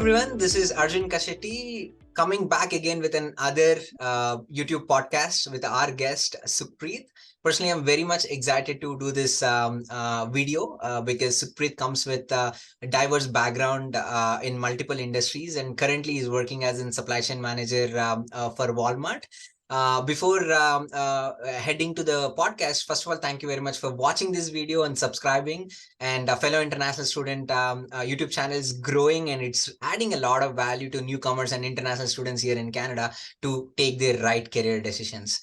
everyone, this is Arjun Kashetti coming back again with another YouTube podcast with our guest Supreet. Personally, I'm very much excited to do this video because Supreet comes with a diverse background in multiple industries and currently is working as a supply chain manager for Walmart. Before heading to the podcast, first of all, thank you very much for watching this video and subscribing. And a fellow international student YouTube channel is growing and it's adding a lot of value to newcomers and international students here in Canada to take their right career decisions.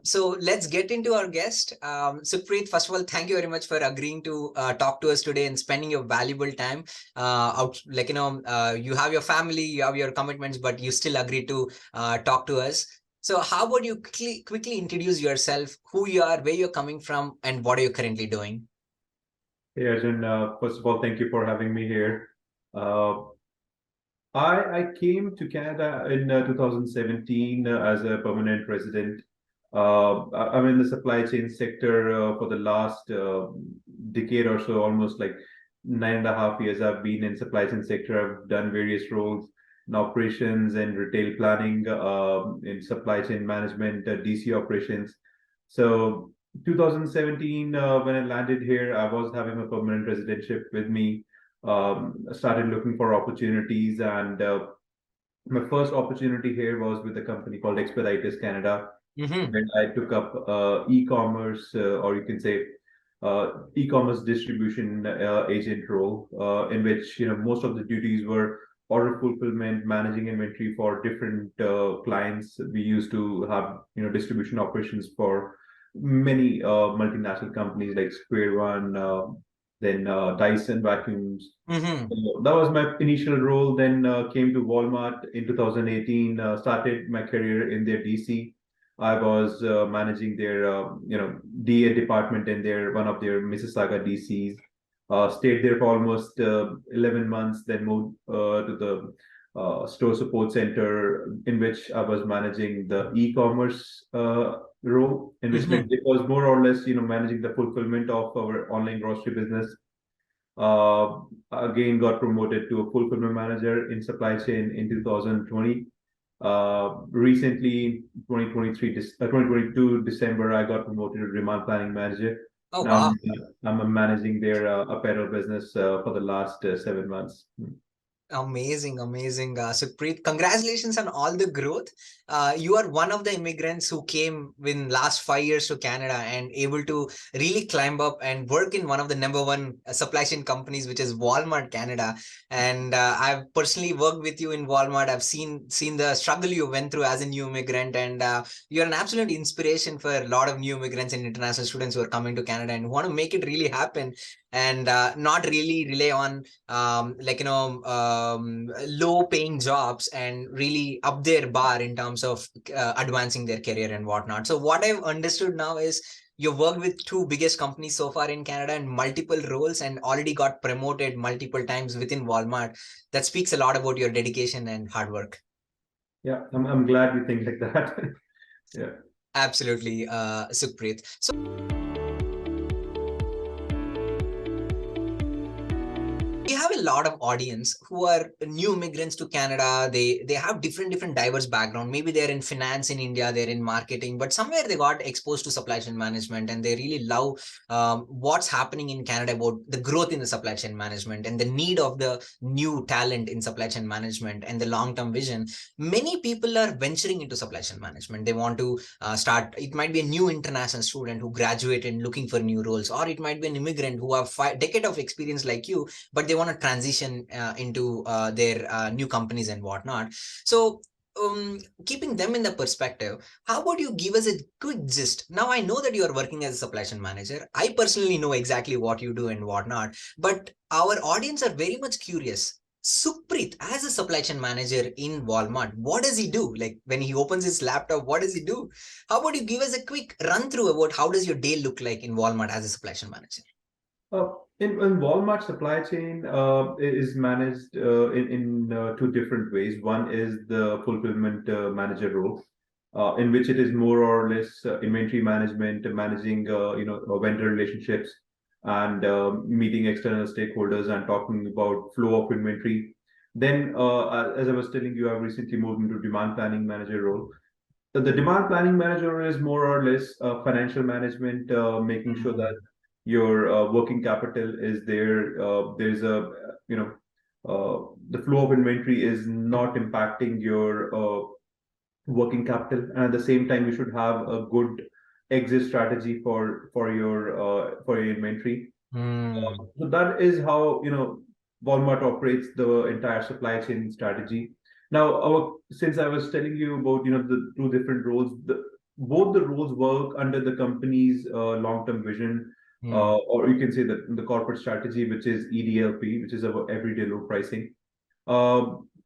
So let's get into our guest. Supreet, first of all, thank you very much for agreeing to talk to us today and spending your valuable time out. You have your family, you have your commitments, but you still agree to talk to us. So how about you quickly introduce yourself, who you are, where you're coming from, and what are you currently doing? Hey Arjun, first of all, thank you for having me here. Uh, I came to Canada in 2017 as a permanent resident. I'm in the supply chain sector for the last decade or so, almost like 9.5 years. I've been in supply chain sector. I've done various roles in operations and retail planning, in supply chain management, DC operations. So 2017, when I landed here, I was having a permanent residentship with me. Started looking for opportunities, and my first opportunity here was with a company called Expeditors Canada, Mm-hmm. where I took up e-commerce, or you can say e-commerce distribution agent role, in which most of the duties were order fulfillment, managing inventory for different clients. We used to have distribution operations for many multinational companies like Square One, then Dyson vacuums. Mm-hmm. So that was my initial role. Then came to Walmart in 2018. Started my career in their DC. I was managing their DA department in their one of their Mississauga DCs. Stayed there for almost 11 months. Then moved to the store support center, in which I was managing the e-commerce role, in which Mm-hmm. it was more or less managing the fulfillment of our online grocery business. uh, Again, got promoted to a fulfillment manager in supply chain in 2020. Recently, 2022 December, I got promoted to demand planning manager. Oh, Now wow. I'm managing their apparel business for the last 7 months. Amazing, amazing, Supreet. Congratulations on all the growth. You are one of the immigrants who came in last 5 years to Canada and able to really climb up and work in one of the number one supply chain companies, which is Walmart Canada. And I've personally worked with you in Walmart. I've seen the struggle you went through as a new immigrant, and you're an absolute inspiration for a lot of new immigrants and international students who are coming to Canada and want to make it really happen and not really rely on low paying jobs and really up their bar in terms of advancing their career and whatnot. So what I've understood now is you've worked with two biggest companies so far in Canada in multiple roles and already got promoted multiple times within Walmart. That speaks a lot about your dedication and hard work. Yeah, I'm glad you think like that. Yeah. Absolutely, Sukhpreet. So we have a lot of audience who are new immigrants to Canada. They have different diverse background. Maybe they're in finance in India, they're in marketing, but somewhere they got exposed to supply chain management and they really love what's happening in Canada about the growth in the supply chain management and the need of the new talent in supply chain management and the long-term vision. Many people are venturing into supply chain management. They want to start. It might be a new international student who graduated and looking for new roles, or it might be an immigrant who have 5 decades of experience like you, but they want to transition into their new companies and whatnot. So keeping them in the perspective, how about you give us a quick gist? Now, I know that you are working as a supply chain manager. I personally know exactly what you do and whatnot, but our audience are very much curious. Sukhpreet, as a supply chain manager in Walmart, what does he do? Like when he opens his laptop, what does he do? How about you give us a quick run through about how does your day look like in Walmart as a supply chain manager? In Walmart, supply chain is managed in two different ways. One is the fulfillment manager role, in which it is more or less inventory management, managing vendor relationships, and meeting external stakeholders and talking about flow of inventory. Then, as I was telling you, I've recently moved into demand planning manager role. The demand planning manager is more or less financial management, making sure that Mm, your working capital is there. There's a, you know, the flow of inventory is not impacting your working capital, and at the same time, you should have a good exit strategy for your inventory. mm, So that is how Walmart operates the entire supply chain strategy. Now, since I was telling you about the two different roles, both the roles work under the company's long-term vision, mm, or you can say that the corporate strategy, which is EDLP, which is about everyday low pricing.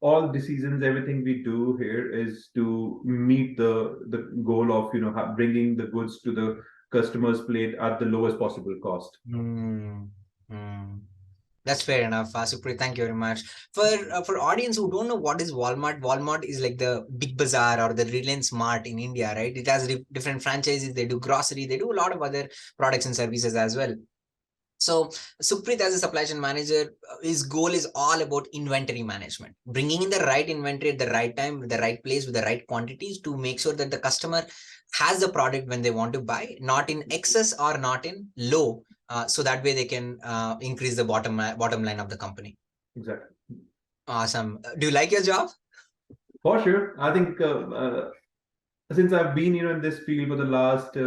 All decisions, everything we do here is to meet the goal of bringing the goods to the customer's plate at the lowest possible cost. mm, mm. That's fair enough, Supreet. Thank you very much. For audience who don't know what is Walmart, Walmart is like the Big Bazaar or the Reliance Mart in India, right? It has different franchises. They do grocery. They do a lot of other products and services as well. So Supreet, as a supply chain manager, his goal is all about inventory management, bringing in the right inventory at the right time, with the right place, with the right quantities to make sure that the customer has the product when they want to buy, not in excess or not in low, so that way they can increase the bottom line of the company. Exactly. Awesome. Do you like your job? For sure. I think since I've been in this field for the last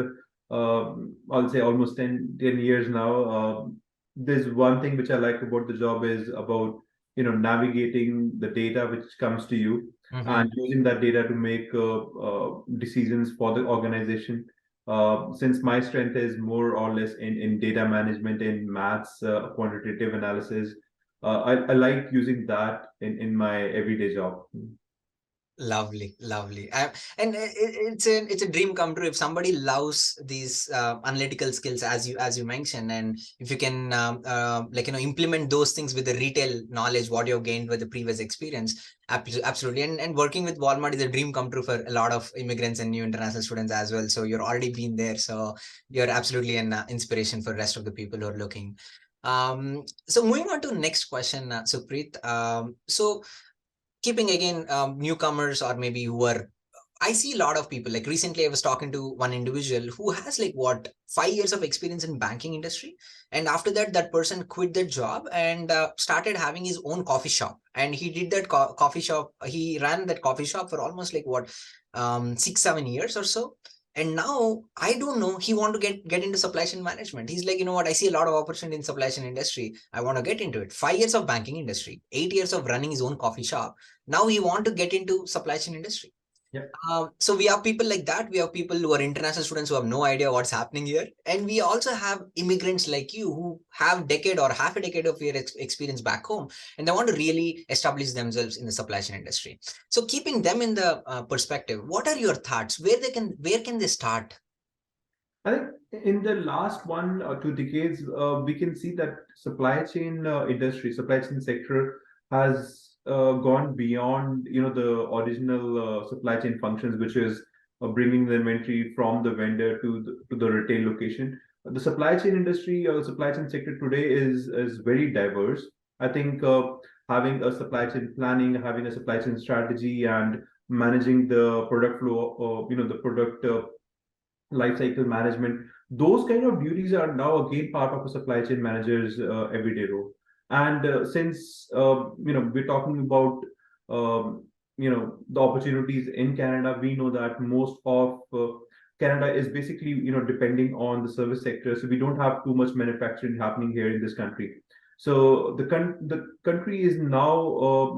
I'll say almost 10 years now, there's one thing which I like about the job is about navigating the data which comes to you and Mm-hmm. using that data to make decisions for the organization. Since my strength is more or less in data management, in maths, quantitative analysis, I like using that in my everyday job. Lovely, lovely. And it's a dream come true if somebody loves these analytical skills as you mentioned, and if you can like implement those things with the retail knowledge what you've gained with the previous experience. Absolutely. And working with Walmart is a dream come true for a lot of immigrants and new international students as well. So you're already been there, so you're absolutely an inspiration for the rest of the people who are looking. So moving on to next question, Supreet. So keeping again newcomers or maybe who are, I see a lot of people, like recently I was talking to one individual who has like what 5 years of experience in banking industry, and after that that person quit their job and started having his own coffee shop, and he did that coffee shop, he ran that coffee shop for almost like what 6 7 years or so. And now I don't know, he want to get into supply chain management. He's like, you know what, I see a lot of opportunity in supply chain industry, I want to get into it. 5 years of banking industry, 8 years of running his own coffee shop, now we want to get into supply chain industry. Yeah. So we have people like that. We have people who are international students who have no idea what's happening here, and we also have immigrants like you who have decade or half a decade of your experience back home, and they want to really establish themselves in the supply chain industry. So keeping them in the perspective, what are your thoughts? Where can they start? I think in the last 1 or 2 decades, we can see that supply chain sector has gone beyond, the original supply chain functions, which is bringing the inventory from the vendor to the retail location. The supply chain industry or the supply chain sector today is very diverse. I think having a supply chain planning, having a supply chain strategy, and managing the product flow, the product life cycle management, those kind of duties are now again part of a supply chain manager's everyday role. And since we're talking about the opportunities in Canada, we know that most of Canada is basically depending on the service sector, so we don't have too much manufacturing happening here in this country. So the country is now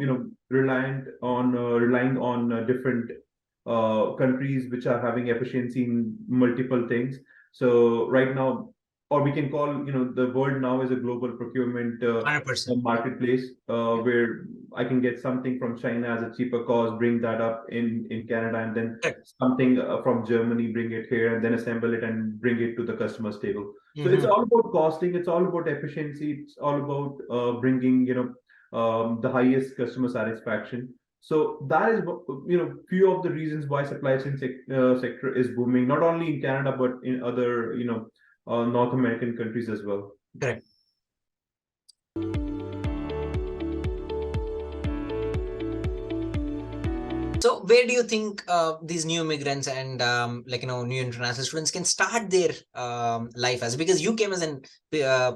relying on different countries which are having efficiency in multiple things. So right now, or we can call, the world now is a global procurement 100%. marketplace, where I can get something from China as a cheaper cost, bring that up in Canada, and then Correct. something from Germany, bring it here, and then assemble it and bring it to the customer's table. So it's Mm-hmm. all about costing, it's all about efficiency, it's all about bringing the highest customer satisfaction. So that is, few of the reasons why supply chain sector is booming, not only in Canada but in other, North American countries as well. Correct. where do you think these new immigrants and new international students can start their life as? Because you came as an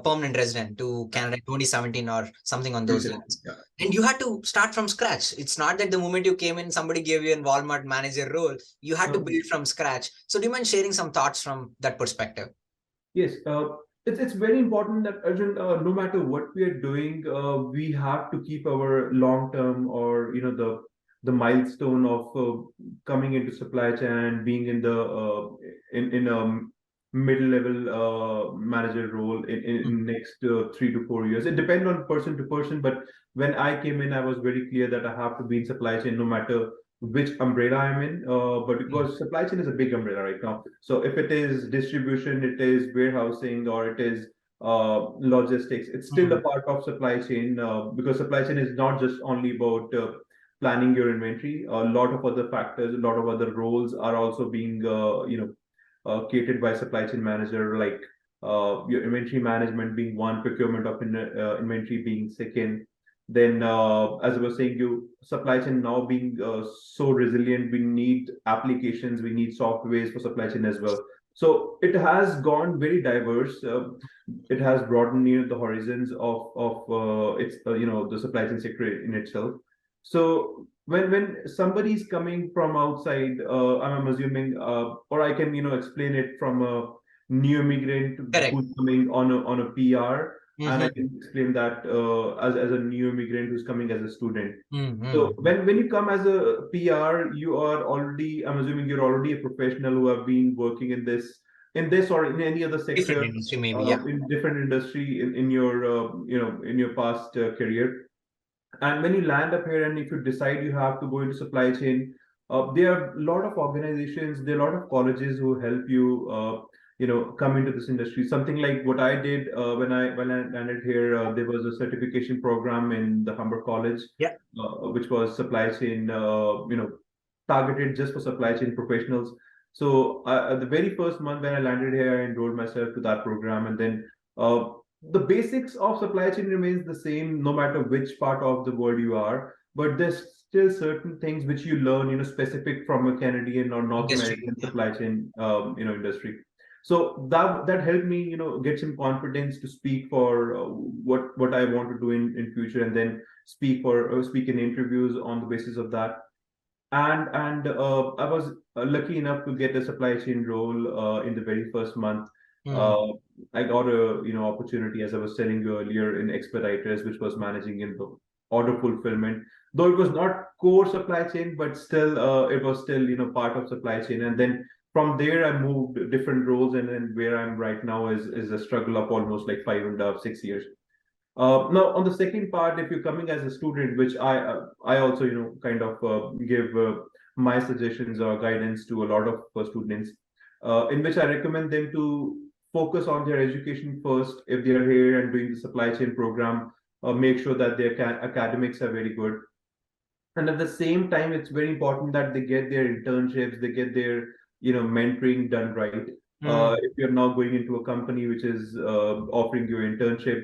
permanent resident to Canada in 2017 or something on those lines, Yeah. and you had to start from scratch. It's not that the moment you came in, somebody gave you a Walmart manager role. You had to build from scratch. So, do you mind sharing some thoughts from that perspective? Yes, it's very important that Arjun, no matter what we are doing, we have to keep our long term, or the milestone of coming into supply chain and being in the in a middle level manager role in next 3 to 4 years. It depends on person to person, but when I came in, I was very clear that I have to be in supply chain no matter which umbrella I'm in. But because supply chain is a big umbrella right now. So if it is distribution, it is warehousing, or it is logistics, it's still a part of supply chain, because supply chain is not just only about planning your inventory. A lot of other factors, a lot of other roles are also being catered by supply chain manager, like your inventory management being one, procurement of inventory being second. Then, as I was saying, you supply chain now being so resilient, we need applications, we need softwares for supply chain as well. So it has gone very diverse. It has broadened the horizons of its the supply chain sector in itself. So when somebody is coming from outside, I'm assuming, or I can explain it from a new immigrant Correct. who's coming on a PR, and I Mm-hmm. can explain that as a new immigrant who's coming as a student. So Mm-hmm. when you come as a PR, you are already, I'm assuming you're already a professional who have been working in this or in any other Different sector, industry, maybe. Yeah. in different industry in your in your past career. And when you land up here, and if you decide you have to go into supply chain, there are a lot of organizations, there are a lot of colleges who help you, come into this industry. Something like what I did when I landed here, there was a certification program in the Humber College, Yeah. which was supply chain, targeted just for supply chain professionals. So the very first month when I landed here, I enrolled myself to that program, and then uh, the basics of supply chain remains the same no matter which part of the world you are, but there's still certain things which you learn, specific from a Canadian or North Industry. American Yeah. supply chain, industry. So that helped me, get some confidence to speak for what I want to do in future, and then speak in interviews on the basis of that. And I was lucky enough to get a supply chain role in the very first month. Mm. Uh, I got a opportunity, as I was telling you earlier, in Expeditors, which was managing in the order fulfillment. Though it was not core supply chain, but still it was still part of supply chain. And then from there I moved different roles, and then where I'm right now is a struggle of almost like 5.5, 6 years. Now, on the second part, if you're coming as a student, which I also kind of give my suggestions or guidance to a lot of students, in which I recommend them to focus on their education first. If they are here and doing the supply chain program, make sure that their academics are very good, and at the same time it's very important that they get their internships, they get their mentoring done right. Mm. If you're now going into a company which is offering you internship,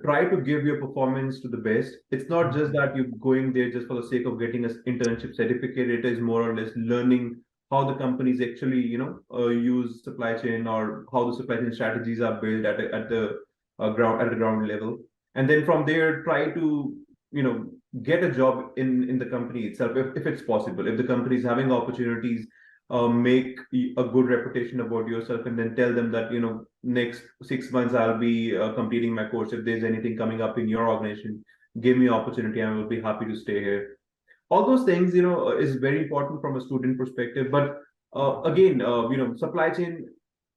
try to give your performance to the best. It's not just that you're going there just for the sake of getting an internship certificate. It is more or less learning how the companies actually use supply chain, or how the supply chain strategies are built at the ground level. And then from there try to you know get a job in the company itself, if it's possible. If the company is having opportunities, make a good reputation about yourself, and then tell them that next 6 months I'll be completing my course. If there's anything coming up in your organization, give me opportunity, I will be happy to stay here. All those things is very important from a student perspective. But again, supply chain,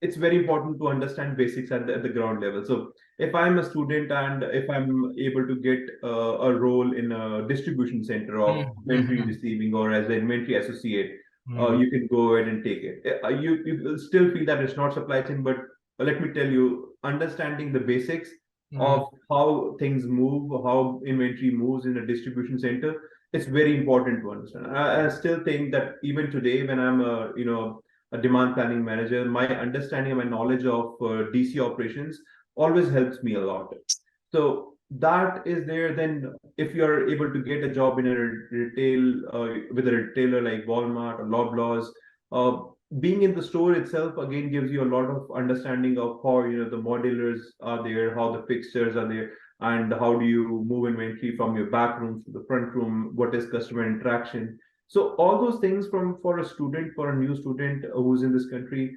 it's very important to understand basics at the ground level. So if I'm a student and if I'm able to get a role in a distribution center of Mm. inventory Mm. receiving, or as an inventory associate, Mm. you can go ahead and take it. You will still feel that it's not supply chain, but let me tell you, understanding the basics Mm. of how things move, how inventory moves in a distribution center, it's very important to understand. I still think that even today, when I'm a demand planning manager, my understanding and my knowledge of DC operations always helps me a lot. So that is there, then if you're able to get a job in a retail with a retailer like Walmart or Loblaws, being in the store itself again gives you a lot of understanding of how the modulars are there, how the fixtures are there, and how do you move inventory from your back room to the front room, what is customer interaction. So all those things, from for a student, for a new student who's in this country,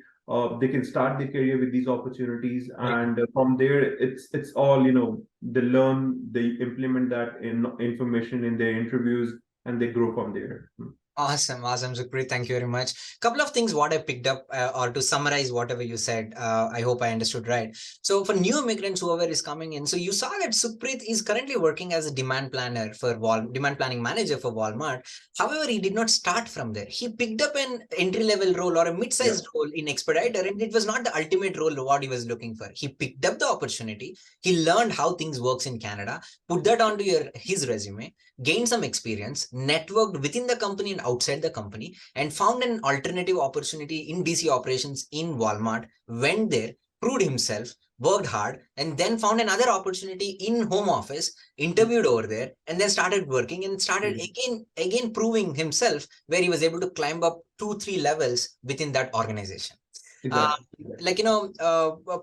they can start their career with these opportunities, and from there it's all they learn, they implement that in information in their interviews, and they grow from there. Awesome, awesome, Sukhpreet. Thank you very much. Couple of things what I picked up, or to summarize whatever you said. I hope I understood right. So for new immigrants, whoever is coming in, so you saw that Sukhpreet is currently working as a demand planner for demand planning manager for Walmart. However, he did not start from there. He picked up an entry level role or a Yeah, mid-sized role in Expediter, and it was not the ultimate role what he was looking for. He picked up the opportunity. He learned how things works in Canada, put that onto his resume, gained some experience, networked within the company and outside the company, and found an alternative opportunity in DC operations in Walmart, went there, proved himself, worked hard, and then found another opportunity in home office, interviewed over there, and then started working and started again proving himself, where he was able to climb up 2-3 levels within that organization. Uh, exactly.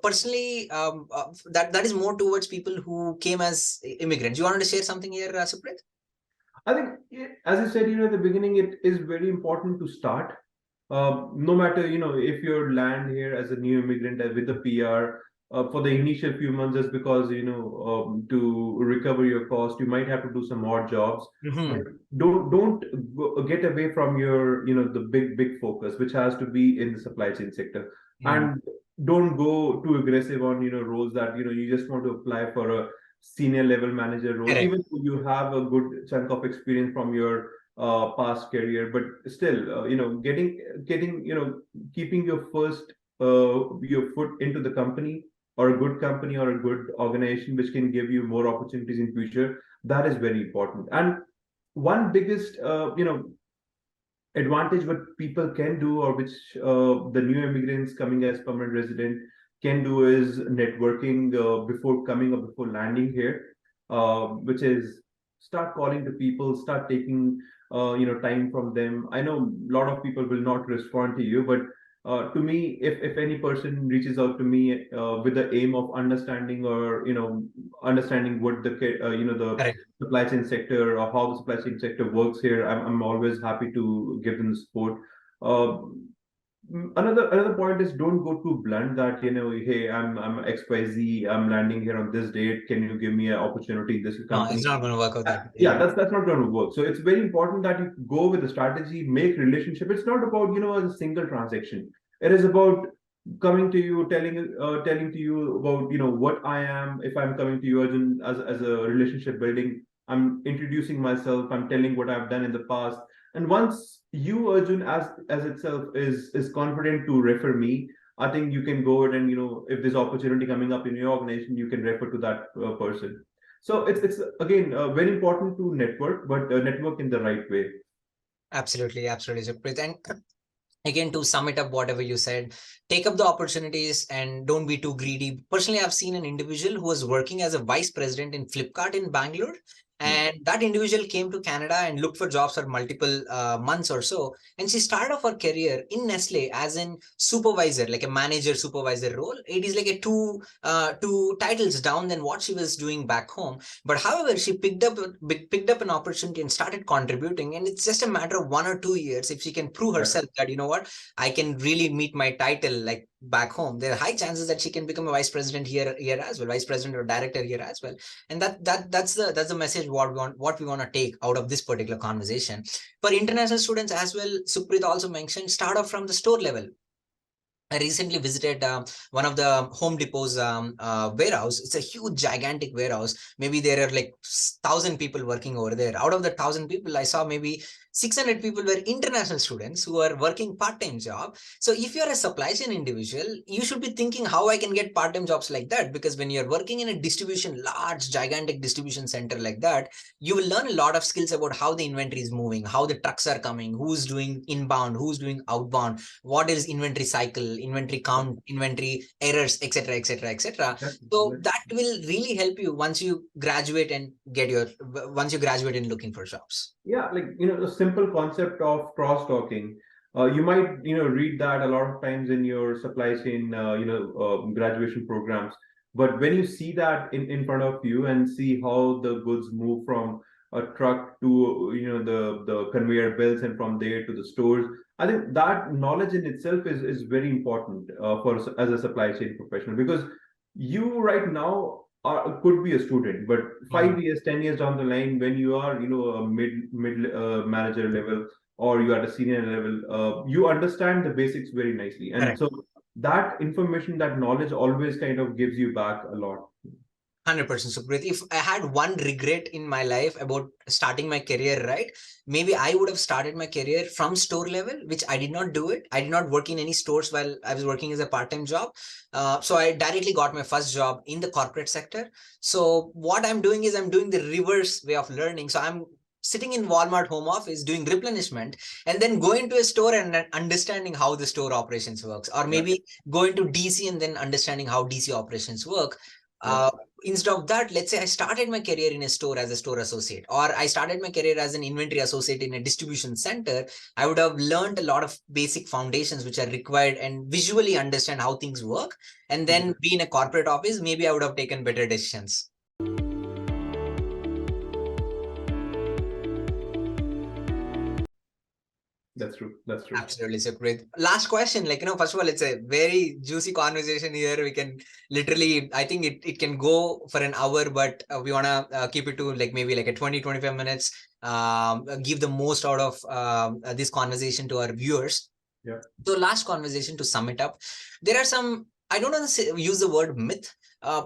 Personally, that is more towards people who came as immigrants. You wanted to share something here, Supreet? I think, as I said, at the beginning, it is very important to start. No matter, if you land here as a new immigrant with a PR, for the initial few months, just because, to recover your cost, you might have to do some odd jobs. But don't get away from your, the big focus, which has to be in the supply chain sector. And don't go too aggressive on, roles that, you just want to apply for a senior level manager role, Correct. even though you have a good chunk of experience from your past career, but still, getting, keeping your first your foot into the company, or a good company or a good organization which can give you more opportunities in future. That is very important. And one biggest, advantage what people can do, or which the new immigrants coming as permanent resident can do, is networking before coming or before landing here, which is start calling to people, start taking time from them. I know a lot of people will not respond to you, but to me, if any person reaches out to me with the aim of understanding, or understanding what the the Correct. supply chain sector, or how the supply chain sector works here, I'm always happy to give them the support. Uh, another point is, don't go too blunt that, hey, I'm XYZ, I'm landing here on this date. Can you give me an opportunity in this No, it's company? not going to work out that way. Yeah, Yeah. that's not going to work. So it's very important that you go with a strategy, make relationship. It's not about a single transaction. It is about coming to you, telling to you about what I am. If I'm coming to you as a relationship building, I'm introducing myself. I'm telling what I've done in the past. And once you, Arjun, as itself is confident to refer me, I think you can go ahead and if there's opportunity coming up in your organization, you can refer to that person. So it's again very important to network, but network in the right way. Absolutely, absolutely, Sukhpreet. And again, to sum it up, whatever you said, take up the opportunities and don't be too greedy. Personally, I've seen an individual who was working as a vice president in Flipkart in Bangalore, Hmm. and that individual came to Canada and looked for jobs for multiple months or so, and she started off her career in Nestle as in supervisor, like a manager supervisor role. It is like a two titles down than what she was doing back home. But however, she picked up an opportunity and started contributing, and it's just a matter of 1 or 2 years. If she can prove Yeah. herself that, I can really meet my title like back home, there are high chances that she can become a vice president here as well, vice president or director here as well. And that's the message what we want to take out of this particular conversation. For international students as well, Supreet also mentioned, start off from the store level. I recently visited one of the Home Depot's warehouse. It's a huge, gigantic warehouse. Maybe there are like 1,000 people working over there. Out of the 1,000 people, I saw maybe 600 people were international students who are working part-time job. So if you're a supply chain individual, you should be thinking how I can get part-time jobs like that, because when you're working in a distribution, large, gigantic distribution center like that, you will learn a lot of skills about how the inventory is moving, how the trucks are coming, who's doing inbound, who's doing outbound, what is inventory cycle, inventory count, inventory errors, etc., etc., etc. So Exactly. that will really help you once you graduate and get your once you graduate and looking for jobs. Yeah, like the simple concept of cross-talking. You might read that a lot of times in your supply chain graduation programs. But when you see that in front of you and see how the goods move from a truck to the conveyor belts and from there to the stores, I think that knowledge in itself is very important as a supply chain professional, because you right now could be a student, but Mhm. 5 years, 10 years down the line, when you are, a mid manager level, or you are at a senior level, you understand the basics very nicely, and Correct. so that information, that knowledge, always kind of gives you back a lot. 100% Supreet. If I had one regret in my life about starting my career, right, maybe I would have started my career from store level, which I did not do it. I did not work in any stores while I was working as a part-time job. So I directly got my first job in the corporate sector. So what I'm doing is I'm doing the reverse way of learning. So I'm sitting in Walmart home office doing replenishment, and then going to a store and understanding how the store operations works, or Yeah, maybe going to DC and then understanding how DC operations work. yeah. Uh, Instead of that, let's say I started my career in a store as a store associate, or I started my career as an inventory associate in a distribution center. I would have learned a lot of basic foundations which are required and visually understand how things work. And then be in a corporate office, maybe I would have taken better decisions. That's true. That's true. Absolutely, so great. Last question, first of all, it's a very juicy conversation here. We can literally, I think it can go for an hour, but we want to keep it to like maybe like a 20-25 minutes, give the most out of this conversation to our viewers. Yeah. So last conversation, to sum it up, there are some, I don't want to say, use the word myth.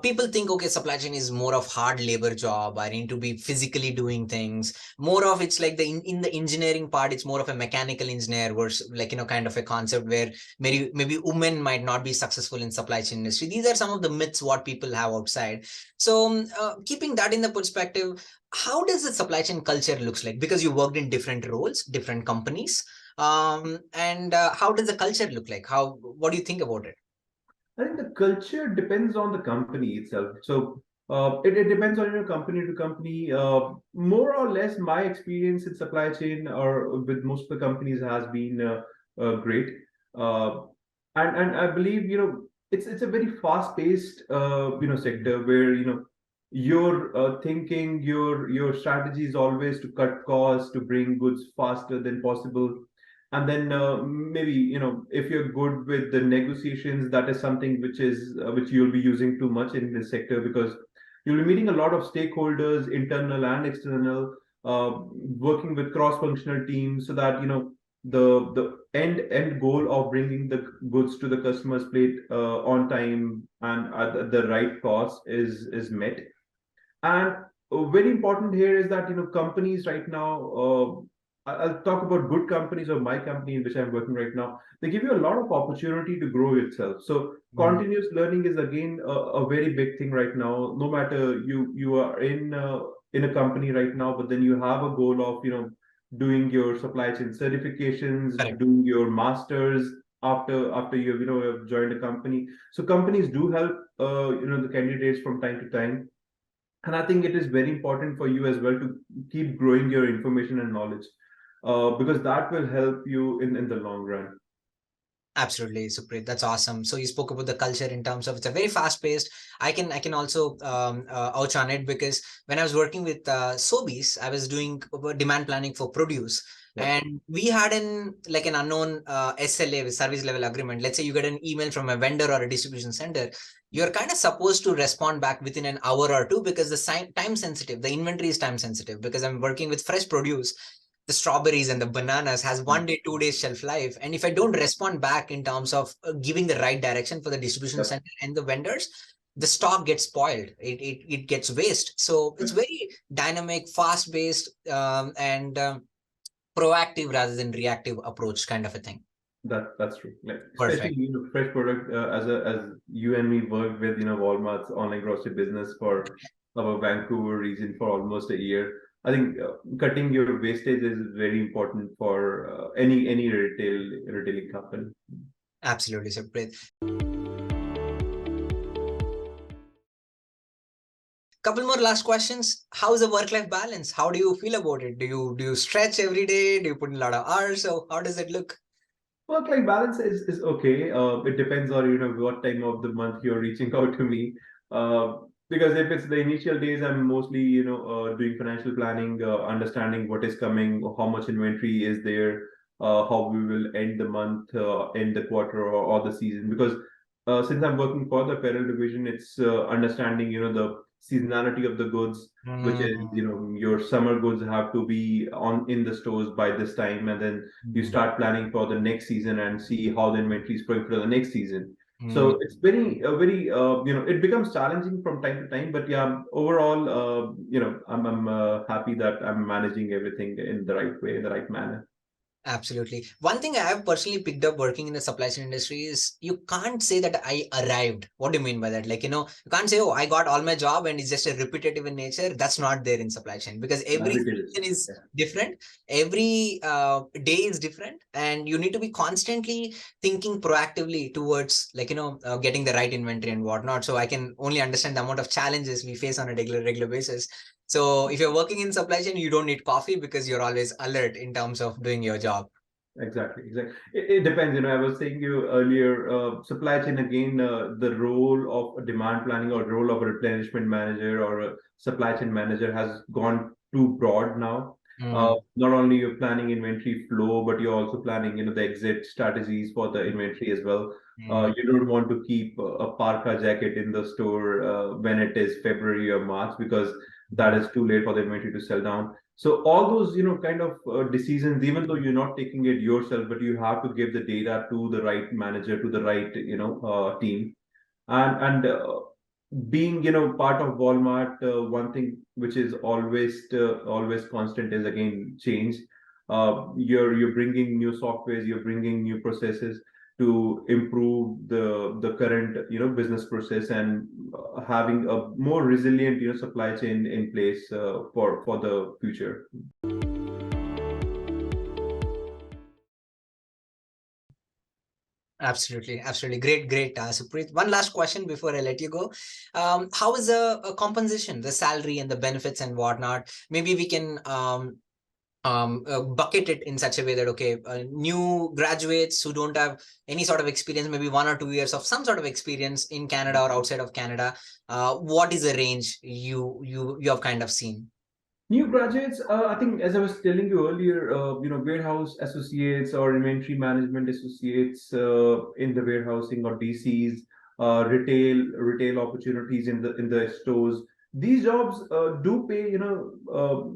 People think, okay, supply chain is more of hard labor job. I need to be physically doing things. More of it's like in the engineering part, it's more of a mechanical engineer versus like, kind of a concept where maybe women might not be successful in supply chain industry. These are some of the myths what people have outside. So keeping that in the perspective, how does the supply chain culture looks like? Because you worked in different roles, different companies. And how does the culture look like? What do you think about it? I think the culture depends on the company itself. So it depends on company to company. More or less, my experience in supply chain or with most of the companies has been great. Uh, and I believe it's a very fast paced sector where your thinking, your strategy is always to cut costs, to bring goods faster than possible. And then maybe if you're good with the negotiations, that is something which you'll be using too much in this sector, because you'll be meeting a lot of stakeholders, internal and external, working with cross functional teams, so that the end goal of bringing the goods to the customer's plate on time and at the right cost is met. And very important here is that companies right now, I'll talk about good companies or my company in which I'm working right now. They give you a lot of opportunity to grow yourself. So Mm. continuous learning is again a very big thing right now. No matter you are in a company right now, but then you have a goal of doing your supply chain certifications, Correct. doing your masters after you've have joined a company. So companies do help the candidates from time to time, and I think it is very important for you as well to keep growing your information and knowledge, because that will help you in the long run. Absolutely, Supreet. That's awesome. So you spoke about the culture in terms of it's a very fast paced. I can also ouch on it, because when I was working with Sobeys, I was doing demand planning for produce, Yeah. and we had an unknown SLA, with service level agreement. Let's say you get an email from a vendor or a distribution center, you're kind of supposed to respond back within an hour or two, because time sensitive, the inventory is time sensitive, because I'm working with fresh produce. The strawberries and the bananas has 1 day 2 days shelf life, and if I don't respond back in terms of giving the right direction for the distribution Yep. center and the vendors, the stock gets spoiled, it gets waste. So it's very dynamic, fast based, and proactive rather than reactive approach kind of a thing. That's true. Like especially Perfect. fresh product as you and me worked with Walmart's online grocery business for our Vancouver region for almost a year. I think cutting your wastage is very important for any retailing company. Absolutely, Supreet. Couple more last questions. How's the work-life balance? How do you feel about it? Do you stretch every day? Do you put in a lot of hours? So how does it look? Work-life balance is okay. It depends on what time of the month you're reaching out to me. Uh, because if it's the initial days, I'm mostly doing financial planning, understanding what is coming, how much inventory is there, how we will end the month, end the quarter or the season. Because since I'm working for the apparel division, it's understanding the seasonality of the goods, which is Mm, your summer goods have to be on in the stores by this time, and then you mm, start planning for the next season and see how the inventory is going for the next season. mm. So it's very it becomes challenging from time to time, but yeah, overall, I'm happy that I'm managing everything in the right way, in the right manner. Absolutely. One thing I have personally picked up working in the supply chain industry is you can't say that I arrived. What do you mean by that? Like, you can't say, oh, I got all my job and it's just a repetitive in nature. That's not there in supply chain because Yeah, every retail season is yeah, different. Every day is different. And you need to be constantly thinking proactively towards getting the right inventory and whatnot. So I can only understand the amount of challenges we face on a regular basis. So if you're working in supply chain, you don't need coffee because you're always alert in terms of doing your job. exactly. It depends. I was saying you earlier, supply chain again, the role of a demand planning or role of a replenishment manager or a supply chain manager has gone too broad now. Mm, Not only you're planning inventory flow, but you're also planning, the exit strategies for the inventory as well. mm, You don't want to keep a parka jacket in the store when it is February or March because that mm. is too late for the inventory to sell down. So all those, kind of decisions, even though you're not taking it yourself, but you have to give the data to the right manager, to the right, team, and being, part of Walmart, one thing which is always constant is again change. You're bringing new softwares, you're bringing new processes to improve the current business process and having a more resilient supply chain in place for the future. Absolutely, absolutely. Great, Supreet. One last question before I let you go. How is the compensation, the salary and the benefits and whatnot? Maybe we can bucket it in such a way that, okay, new graduates who don't have any sort of experience, maybe 1 or 2 years of some sort of experience in Canada or outside of Canada, what is the range you have kind of seen? New graduates, I think, as I was telling you earlier, warehouse associates or inventory management associates in the warehousing or DCs, retail opportunities in the stores. These jobs do pay,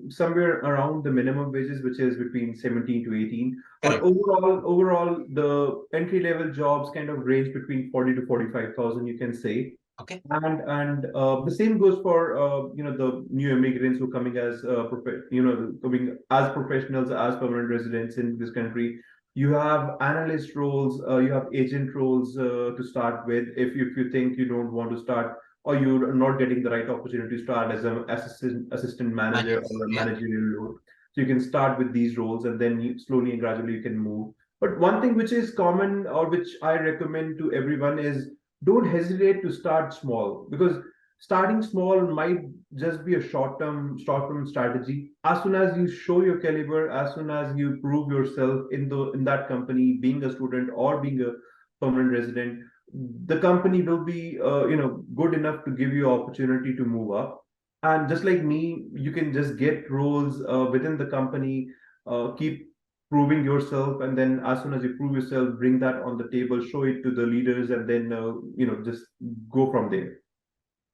somewhere around the minimum wages, which is between 17 to 18. But Correct. overall, the entry level jobs kind of range between 40 to 45,000, you can say. Okay. And the same goes for the new immigrants who coming as coming as professionals, as permanent residents in this country. You have analyst roles, you have agent roles to start with. If you think you don't want to start or you're not getting the right opportunity to start as an assistant manager Manual. or a Yeah. managerial role, so you can start with these roles and then slowly and gradually you can move. But one thing which is common or which I recommend to everyone is don't hesitate to start small because starting small might just be a short term strategy. As soon as you show your caliber, as soon as you prove yourself in that company, being a student or being a permanent resident, the company will be good enough to give you opportunity to move up. And just like me, you can just get roles within the company, keep proving yourself, and then as soon as you prove yourself, bring that on the table, show it to the leaders, and then just go from there.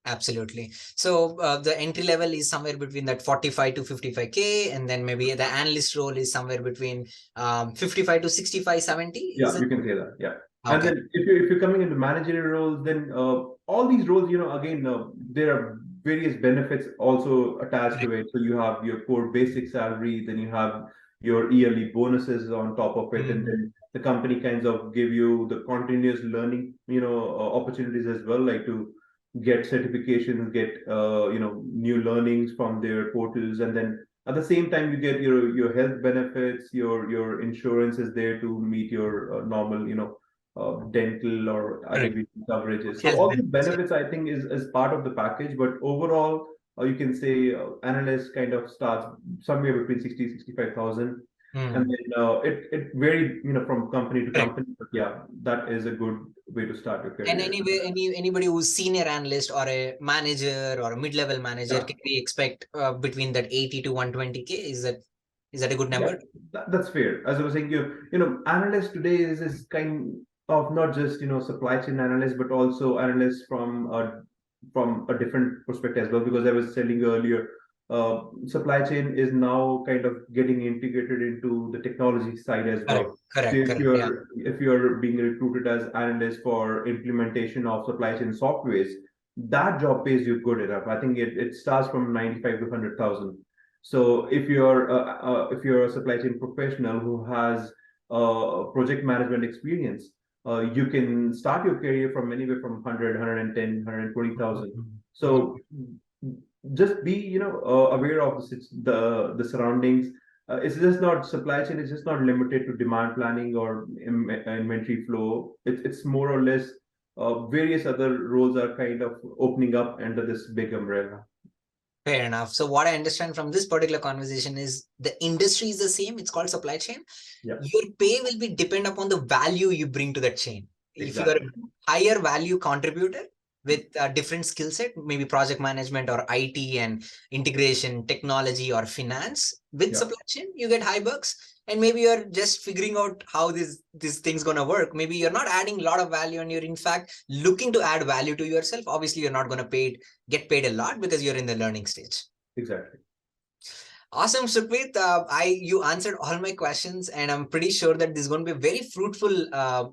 Absolutely. So the entry level is somewhere between that 45 to 55K, and then maybe the analyst role is somewhere between 55 to 65, 70. Is Yeah, it? you can say that. Yeah. And Okay. then if you're coming into managerial roles, then all these roles, again, there are various benefits also attached to Correct. it. So you have your core basic salary, then you have your yearly bonuses on top of it, and Mhm. then the company kinds of give you the continuous learning, opportunities as well, like to get certifications, get new learnings from their portals, and then at the same time you get your health benefits, your insurance is there to meet your normal, dental or Correct. liability coverages. So Health all the benefits. benefits I think is part of the package, but overall you can say analyst kind of starts somewhere between 60-65,000, and Mm. then it varied from company to Correct. company, but yeah, that is a good way to start your And career. anyway, anybody who's senior analyst or a manager or a mid-level manager, Yeah. can we expect between that 80 to 120K? Is that a good Yeah, number? that's fair. As I was saying, analyst today is kind of not just supply chain analyst, but also analysts from a different perspective as well. Because I was telling you earlier, supply chain is now kind of getting integrated into the technology side as Correct. well. So Correct. Correct. Yeah. if you're being recruited as analyst for implementation of supply chain softwares, that job pays you good enough. I think it starts from 95 to 100,000. So if you're a supply chain professional who has project management experience, you can start your career from anywhere from 100, 120,000. So just be aware of the surroundings. It's just not supply chain. It's just not limited to demand planning or inventory flow. It's more or less various other roles are kind of opening up under this big umbrella. Fair enough. So what I understand from this particular conversation is the industry is the same. It's called supply chain. Yeah, Your pay will be depend upon the value you bring to that chain. If you are exactly. a higher value contributor with a different skill set, maybe project management or IT and integration, technology or finance with Yeah. supply chain, you get high bucks. And maybe you're just figuring out how this thing's gonna work. Maybe you're not adding a lot of value, and you're in fact looking to add value to yourself. Obviously, you're not gonna get paid a lot because you're in the learning stage. Exactly. Awesome, Sukhpreet. You answered all my questions, and I'm pretty sure that this is going to be a very fruitful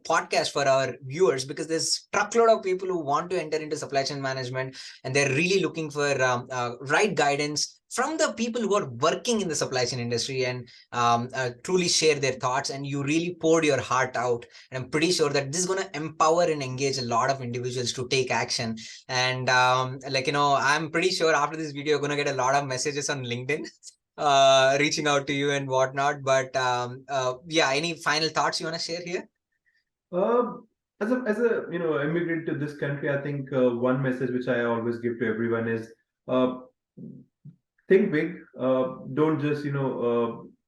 podcast for our viewers, because there's truckload of people who want to enter into supply chain management, and they're really looking for right guidance from the people who are working in the supply chain industry and truly share their thoughts. And you really poured your heart out, and I'm pretty sure that this is going to empower and engage a lot of individuals to take action. And I'm pretty sure after this video, you're going to get a lot of messages on LinkedIn reaching out to you and whatnot. But yeah, any final thoughts you want to share here? Um, as a immigrant to this country, I think one message which I always give to everyone is uh, think big. Don't just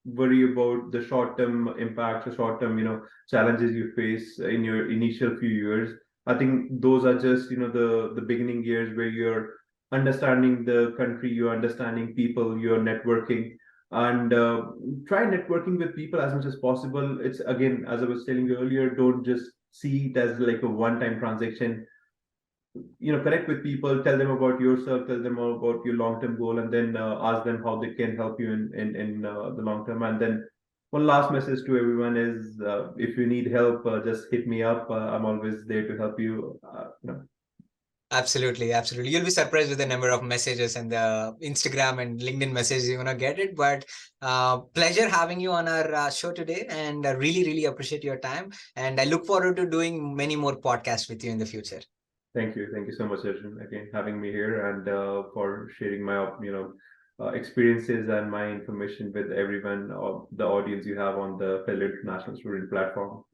worry about the short term impacts or short term challenges you face in your initial few years. I think those are just the beginning years where you're understanding the country, you're understanding people, you're networking, and try networking with people as much as possible. It's again, as I was telling you earlier, don't just see it as like a one time transaction. Connect with people, tell them about yourself, tell them about your long term goal, and then ask them how they can help you in the long term. And then one last message to everyone is, if you need help, just hit me up. I'm always there to help you. Absolutely, absolutely. You'll be surprised with the number of messages and the Instagram and LinkedIn messages you're gonna get it. But pleasure having you on our show today, and really, really appreciate your time. And I look forward to doing many more podcasts with you in the future. Thank you so much, Arjun, again having me here, and for sharing my experiences and my information with everyone, the audience you have on the Fellow International Student platform.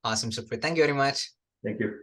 Awesome, Sukhpreet. Thank you very much. Thank you.